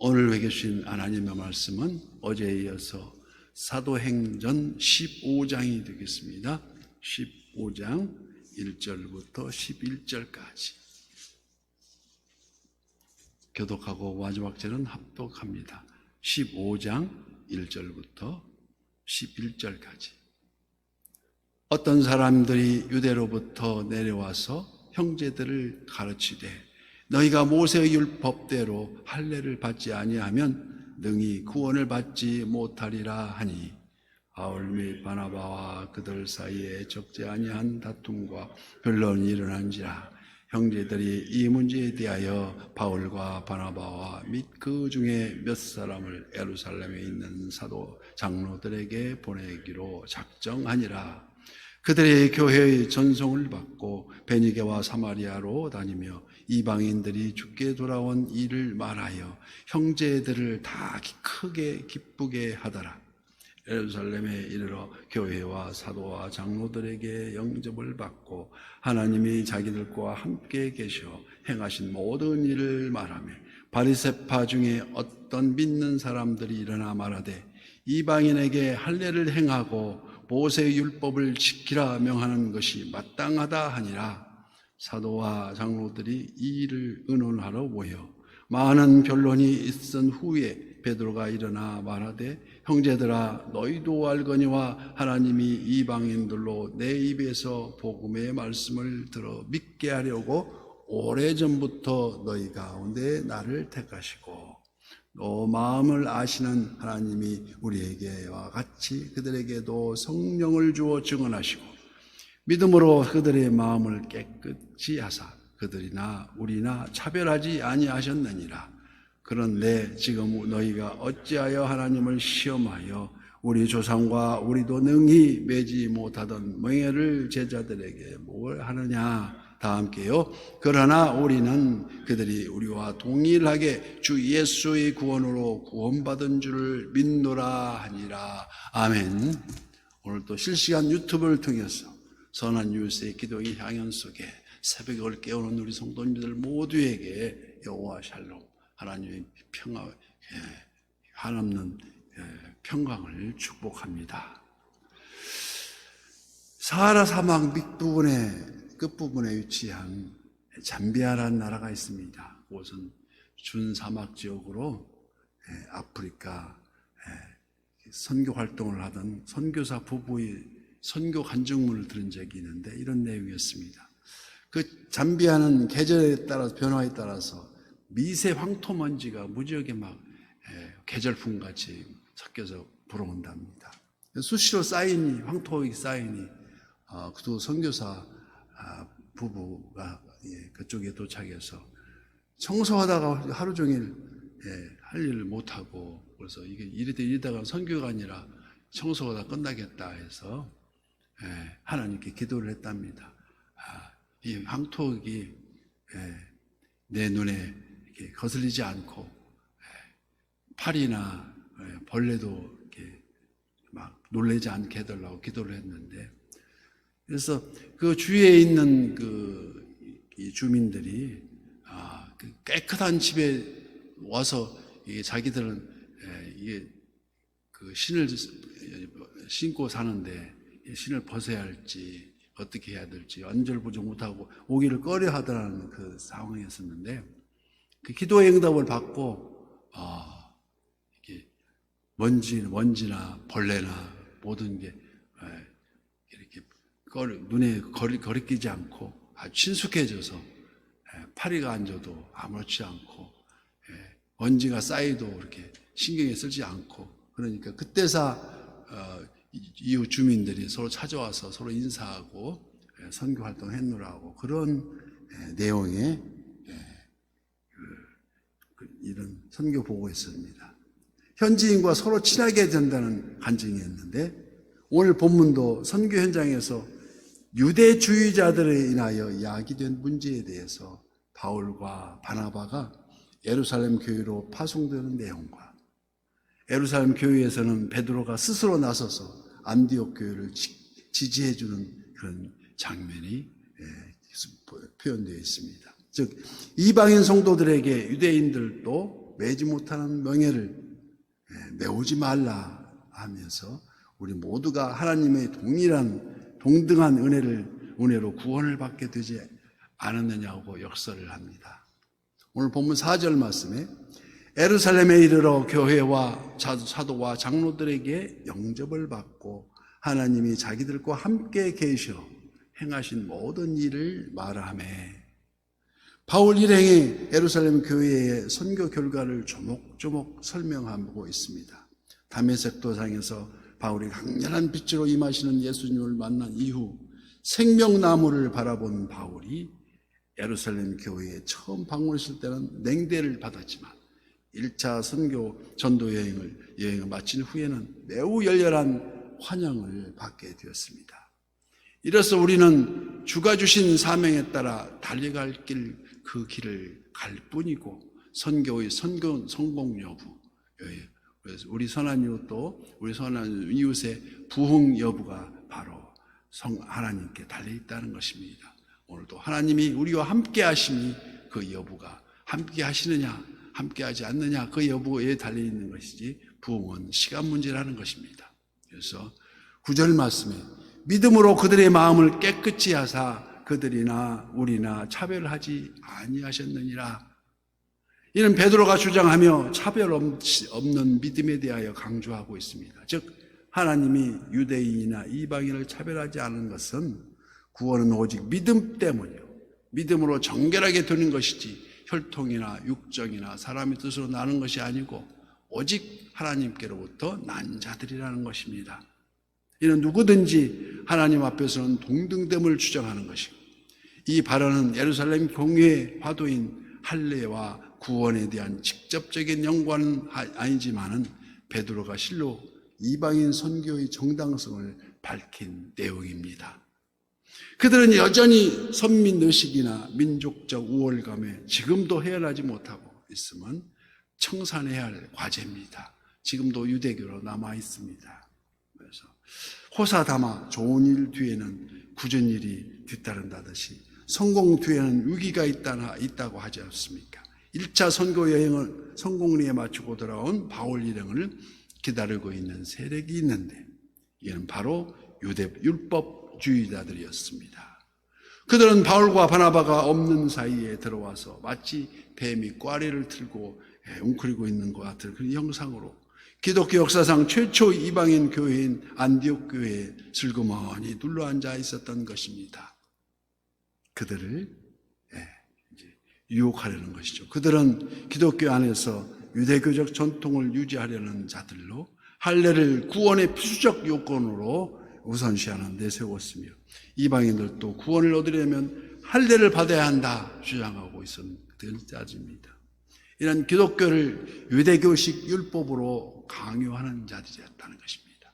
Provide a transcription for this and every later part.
오늘 회개 주신 하나님의 말씀은 어제에 이어서 사도행전 15장이 되겠습니다. 15장 1절부터 11절까지. 교독하고 마지막 절은 합독합니다. 15장 1절부터 11절까지. 어떤 사람들이 유대로부터 내려와서 형제들을 가르치되 너희가 모세의 율법대로 할례를 받지 아니하면 능히 구원을 받지 못하리라 하니 바울 및 바나바와 그들 사이에 적지 아니한 다툼과 변론이 일어난지라. 형제들이 이 문제에 대하여 바울과 바나바와 및 그 중에 몇 사람을 예루살렘에 있는 사도 장로들에게 보내기로 작정하니라. 그들의 교회의 전송을 받고 베니게와 사마리아로 다니며 이방인들이 주께 돌아온 일을 말하여 형제들을 다 크게 기쁘게 하더라. 예루살렘에 이르러 교회와 사도와 장로들에게 영접을 받고 하나님이 자기들과 함께 계셔 행하신 모든 일을 말하며 바리새파 중에 어떤 믿는 사람들이 일어나 말하되 이방인에게 할례를 행하고 모세의 율법을 지키라 명하는 것이 마땅하다 하니라. 사도와 장로들이 이 일을 의논하러 모여 많은 변론이 있은 후에 베드로가 일어나 말하되 형제들아 너희도 알거니와 하나님이 이방인들로 내 입에서 복음의 말씀을 들어 믿게 하려고 오래전부터 너희 가운데 나를 택하시고 또 마음을 아시는 하나님이 우리에게와 같이 그들에게도 성령을 주어 증언하시고 믿음으로 그들의 마음을 깨끗이 하사 그들이나 우리나 차별하지 아니하셨느니라. 그런데 지금 너희가 어찌하여 하나님을 시험하여 우리 조상과 우리도 능히 매지 못하던 멍에를 제자들에게 뭘 하느냐. 다 함께요. 그러나 우리는 그들이 우리와 동일하게 주 예수의 구원으로 구원받은 줄을 믿노라 하니라. 아멘. 오늘 또 실시간 유튜브를 통해서 선한 뉴스의 기도의 향연 속에 새벽을 깨우는 우리 성도님들 모두에게 여호와 샬롬 하나님의 평화, 한없는 평강을 축복합니다. 사하라 사막 밑부분에 끝부분에 위치한 잠비아라는 나라가 있습니다. 그곳은 준사막 지역으로 아프리카 선교 활동을 하던 선교사 부부의 선교 간증문을 들은 적이 있는데 이런 내용이었습니다. 그 잠비아는 계절에 따라서 변화에 따라서 미세 황토먼지가 무지하게 막 계절풍같이 섞여서 불어온답니다. 수시로 쌓이니 황토의 쌓이니 그 선교사 부부가 그쪽에 도착해서 청소하다가 하루 종일 할 일을 못하고 그래서 이게 이러다가 선교가 아니라 청소가 다 끝나겠다 해서 하나님께 기도를 했답니다. 이 황토기 내 눈에 이렇게 거슬리지 않고 파리나 벌레도 이렇게 막 놀라지 않게 해달라고 기도를 했는데 그래서 그 주위에 있는 이 주민들이 그 깨끗한 집에 와서 자기들은 이게 그 신을 신고 사는데 신을 벗어야 할지 어떻게 해야 될지 안절부절 못하고 오기를 꺼려하더라는 그 상황이었었는데 그 기도의 응답을 받고 이게 먼지나 벌레나 모든 게 이렇게 눈에 거리끼지 않고 아주 친숙해져서 파리가 앉아도 아무렇지 않고 먼지가 쌓여도 이렇게 신경에 쓰지 않고 그러니까 그때서 이웃 주민들이 서로 찾아와서 서로 인사하고 선교 활동했노라고 그런 내용의 이런 선교 보고였습니다. 현지인과 서로 친하게 된다는 간증이었는데 오늘 본문도 선교 현장에서 유대주의자들에 인하여 야기된 문제에 대해서 바울과 바나바가 예루살렘 교회로 파송되는 내용과 예루살렘 교회에서는 베드로가 스스로 나서서 안디옥 교회를 지지해주는 그런 장면이 표현되어 있습니다. 즉 이방인 성도들에게 유대인들도 매지 못하는 명예를 메우지 말라 하면서 우리 모두가 하나님의 동등한 은혜로 구원을 받게 되지 않았느냐고 역설을 합니다. 오늘 본문 4절 말씀에 예루살렘에 이르러 교회와 사도와 장로들에게 영접을 받고 하나님이 자기들과 함께 계셔 행하신 모든 일을 말하매, 바울 일행이 예루살렘 교회의 선교 결과를 조목조목 설명하고 있습니다. 다메섹 도상에서 바울이 강렬한 빛으로 임하시는 예수님을 만난 이후 생명나무를 바라본 바울이 예루살렘 교회에 처음 방문했을 때는 냉대를 받았지만 1차 선교 전도 여행을 마친 후에는 매우 열렬한 환영을 받게 되었습니다. 이로써 우리는 주가 주신 사명에 따라 달려갈 그 길을 갈 뿐이고 선교의 성공 여부, 그래서 우리 선한 이웃도 우리 선한 이웃의 부흥 여부가 바로 하나님께 달려있다는 것입니다. 오늘도 하나님이 우리와 함께 하심이 그 여부가 함께 하시느냐 함께 하지 않느냐 그 여부에 달려있는 것이지 부흥은 시간 문제라는 것입니다. 그래서 9절 말씀에 믿음으로 그들의 마음을 깨끗이 하사 그들이나 우리나 차별하지 아니하셨느니라. 이는 베드로가 주장하며 차별 없는 믿음에 대하여 강조하고 있습니다. 즉 하나님이 유대인이나 이방인을 차별하지 않은 것은 구원은 오직 믿음 때문이요 믿음으로 정결하게 되는 것이지 혈통이나 육정이나 사람의 뜻으로 나는 것이 아니고 오직 하나님께로부터 난 자들이라는 것입니다. 이는 누구든지 하나님 앞에서는 동등됨을 주장하는 것이고, 이 발언은 예루살렘 공회의 화두인 할례와 구원에 대한 직접적인 연관은 아니지만은 베드로가 실로 이방인 선교의 정당성을 밝힌 내용입니다. 그들은 여전히 선민의식이나 민족적 우월감에 지금도 헤어나지 못하고 있으면 청산해야 할 과제입니다. 지금도 유대교로 남아 있습니다. 그래서 호사다마 좋은 일 뒤에는 굳은 일이 뒤따른다듯이 성공 뒤에는 위기가 있다고 하지 않습니까? 1차 선교 여행을 성공리에 마치고 돌아온 바울 일행을 기다리고 있는 세력이 있는데 이는 바로 율법주의자들이었습니다. 그들은 바울과 바나바가 없는 사이에 들어와서 마치 뱀이 꽈리를 틀고 웅크리고 있는 것 같은 그런 형상으로 기독교 역사상 최초 이방인 교회인 안디옥 교회에 슬그머니 둘러앉아 있었던 것입니다. 그들을 유혹하려는 것이죠. 그들은 기독교 안에서 유대교적 전통을 유지하려는 자들로 할례를 구원의 필수적 요건으로 우선시하는 데 세웠으며 이방인들도 구원을 얻으려면 할례를 받아야 한다 주장하고 있었던 자들입니다. 이런 기독교를 유대교식 율법으로 강요하는 자들이었다는 것입니다.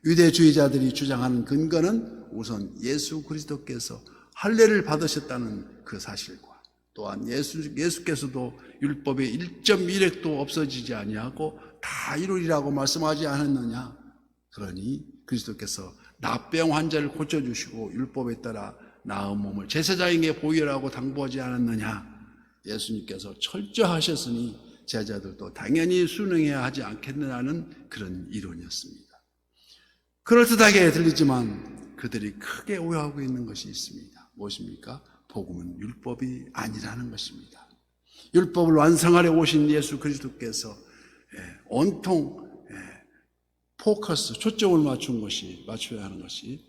유대주의자들이 주장하는 근거는 우선 예수 그리스도께서 할례를 받으셨다는 그 사실과 또한 예수께서도 율법의 1.1획도 없어지지 아니하고 다 이루리라고 말씀하지 않았느냐. 그러니 그리스도께서 나병 환자를 고쳐주시고 율법에 따라 나은 몸을 제사장에게 보이라고 당부하지 않았느냐. 예수님께서 철저하셨으니 제자들도 당연히 순응해야 하지 않겠느냐는 그런 이론이었습니다. 그럴듯하게 들리지만 그들이 크게 오해하고 있는 것이 있습니다. 무엇입니까? 복음은 율법이 아니라는 것입니다. 율법을 완성하려 오신 예수 그리스도께서 온통 초점을 맞춰야 하는 것이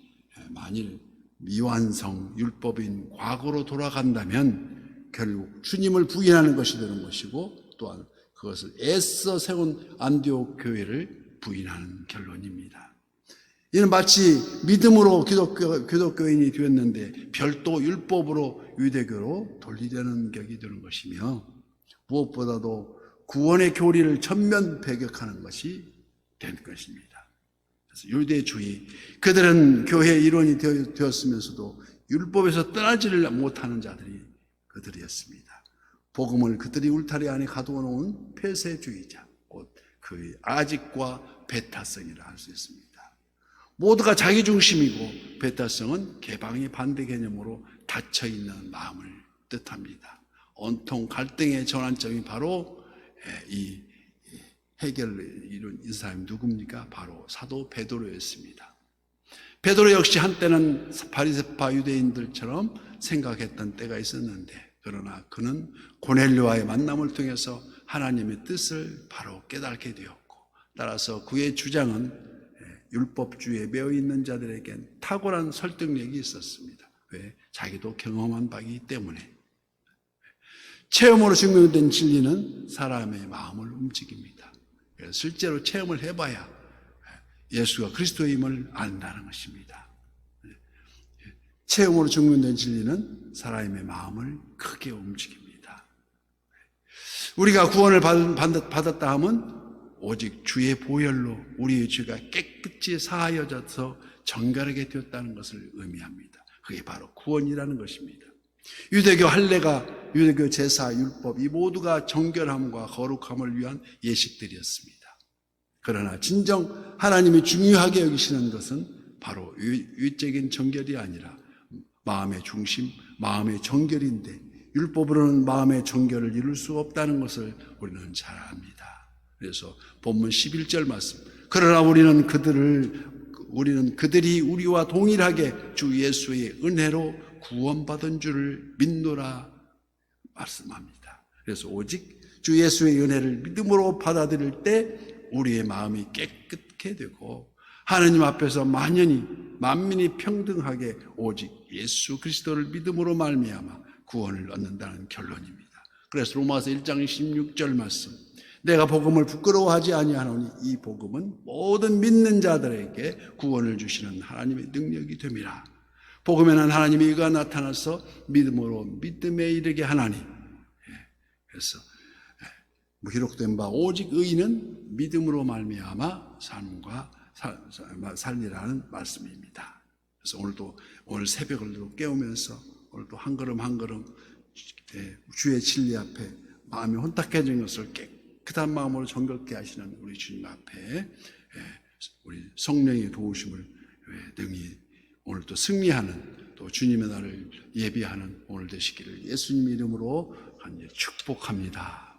만일 미완성 율법인 과거로 돌아간다면 결국 주님을 부인하는 것이 되는 것이고 또한 그것을 애써 세운 안디옥 교회를 부인하는 결론입니다. 이는 마치 믿음으로 기독교인이 되었는데 별도 율법으로 유대교로 돌리려는 격이 되는 것이며 무엇보다도 구원의 교리를 전면 배격하는 것이 된 것입니다. 그래서 유대주의, 그들은 교회 일원이 되었으면서도 율법에서 떠나지를 못하는 자들이 그들이었습니다. 복음을 그들이 울타리 안에 가두어놓은 폐쇄주의자, 곧 그 아직과 배타성이라 할 수 있습니다. 모두가 자기중심이고 배타성은 개방의 반대 개념으로 닫혀있는 마음을 뜻합니다. 온통 갈등의 전환점이 바로 이 해결을 이룬 이 사람이 누굽니까? 바로 사도 베드로였습니다. 베드로 역시 한때는 바리새파 유대인들처럼 생각했던 때가 있었는데, 그러나 그는 고넬료와의 만남을 통해서 하나님의 뜻을 바로 깨닫게 되었고, 따라서 그의 주장은 율법주의에 매여 있는 자들에겐 탁월한 설득력이 있었습니다. 왜? 자기도 경험한 바이기 때문에. 체험으로 증명된 진리는 사람의 마음을 움직입니다. 그래서 실제로 체험을 해봐야 예수가 그리스도임을 안다는 것입니다. 체험으로 증명된 진리는 사람의 마음을 크게 움직입니다. 우리가 구원을 받았다 하면 오직 주의 보혈로 우리의 죄가 깨끗이 사하여져서 정결하게 되었다는 것을 의미합니다. 그게 바로 구원이라는 것입니다. 유대교 할례가, 유대교 제사, 율법, 이 모두가 정결함과 거룩함을 위한 예식들이었습니다. 그러나 진정 하나님이 중요하게 여기시는 것은 바로 유적인 정결이 아니라 마음의 중심, 마음의 정결인데, 율법으로는 마음의 정결을 이룰 수 없다는 것을 우리는 잘 압니다. 그래서 본문 11절 말씀, 그러나 우리는 그들이 우리와 동일하게 주 예수의 은혜로 구원받은 줄을 믿노라 말씀합니다. 그래서 오직 주 예수의 은혜를 믿음으로 받아들일 때 우리의 마음이 깨끗게 되고, 하나님 앞에서 만민이 평등하게 오직 예수 그리스도를 믿음으로 말미암아 구원을 얻는다는 결론입니다. 그래서 로마서 1장 16절 말씀, 내가 복음을 부끄러워하지 아니하노니 이 복음은 모든 믿는 자들에게 구원을 주시는 하나님의 능력이 됨이라. 복음에는 하나님의 의가 나타나서 믿음으로 믿음에 이르게 하나니, 그래서 기록된 바 오직 의인은 믿음으로 말미암아 살리라는 말씀입니다. 그래서 오늘 새벽을 깨우면서 오늘도 한 걸음 한 걸음 주의 진리 앞에 마음이 혼탁해진 것을 깨끗한 마음으로 정결케 하시는 우리 주님 앞에 우리 성령의 도우심을 능히 오늘도 승리하는, 또 주님의 날을 예비하는 오늘 되시기를 예수님 이름으로 간절히 축복합니다.